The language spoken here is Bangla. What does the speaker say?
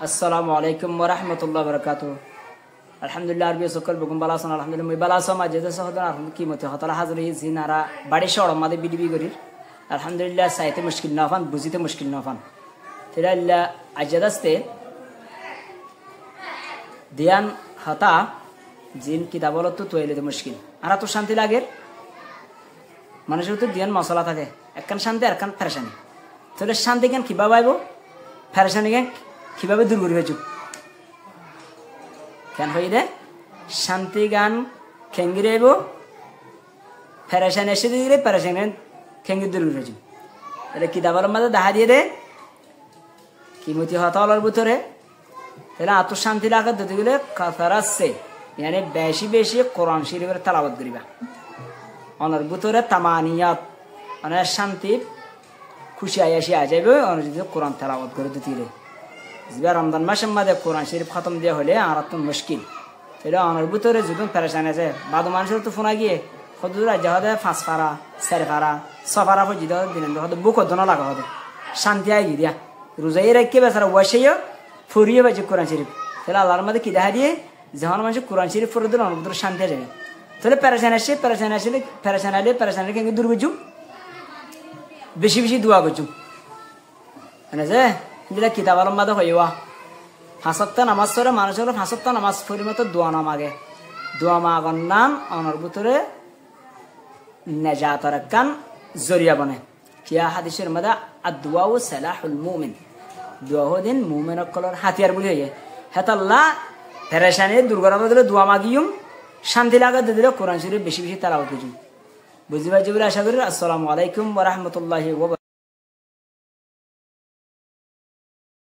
আসসালামু আলাইকুম ওয়া রাহমাতুল্লাহি ওয়া বারাকাতুহু। আলহামদুলিল্লাহ আরবি সকল বগুম বালাসন আলহামদুলিল্লাহ মই বালাসম আজেদে সহদর আলহাম কি মতে হতলা হাজরি জিনারা বাড়ি শড় মাদে বিডিবি করি আলহামদুলিল্লাহ সাইতে মুশকিল নাফান বুঝিতে মুশকিল নাফান তিরাল্লা আজেদাস্তে ধ্যান হতা জিন কিতাবল তো তৈরিতে মুশকিল আর তো শান্তি লাগে মানুষের তো ধ্যান মশলা থাকে একখান শান্তি আর একখান ফেরেশানি তাহলে শান্তি কেন কিভাবে আইব ফেরেশানি কেন কিভাবে দূর করবে চুপ কেন হই রে শান্তি গান খেঙ্গিরে আইব ফেরেশানি এসে দিলে ফেরেশানি খেঙ্গি দূর করবে চুপ তাহলে কিতাবল মাঝে দেখা দিয়ে দে কিমতি হতালার ভিতরে তাহলে আত্মশান্তি লাগা দিতে গেলে কাতারাচ্ছে মানে বেশি বেশি কোরআন শরীফের তেলাওয়াত করিবা অনর ভিতরে তামানিয়াত মানে শান্তি খুশি আয়াসি আ যাবে অনর যদি কোরআন তেলাওয়াত করে দিতে গেলে রমজান মাসের মধ্যে কোরআন শরীফ খতম দেওয়া হলে আর তো মুশকিল তাহলে অনর ভিতরে যখন পেরেশান আছে বাদু মানুষের তো ফোনা গিয়ে সদুর রাজ্য হতে 5 পারা 4 পারা 6 পারা পর্যন্ত দিন হতে বুক হতো লাগা হতে শান্তি আই দিয়া রোজাই রাখকে বেচারা বসেও ফুরিয়ে বাজে কোরআন শরীফ তাহলে আল্লাহর মধ্যে কি দেখা দিয়ে যখন মানুষ কোরআন শরীফ পড়ে দিল অনেক দূর শান্তি যাবে তাহলে প্যারেশান আলে কিন্তু দূর বুঝু বেশি বেশি দোয়া করছু মানে যে যেটা কিতাব আলম মাদে হইয়া 5 ওয়াক্ত নামাজ পড়ে মানুষের 5 ওয়াক্ত নামাজ পড়ি মতো দোয়া না মাগে দোয়া মাগর নাম অনর ভিতরে নেজাতর কান জরিয়া বনে কিয়া হাদিসের মধ্যে আদ-দুআ সালাহুল মুমিন দোয়া দিন মুমিনের কলর হাতিয়ার বলি হয়ে হেতাল্লাহ ফেরেশানি দুর্গরাম দিলে দোয়া মাগিয়ুম শান্তি লাগা দিলে কোরআন শরীফ বেশি বেশি তেলাওয়াত করুন বুঝি ভাই আশা করি। আসসালামু আলাইকুম ওয়া রাহমাতুল্লাহি ওয়া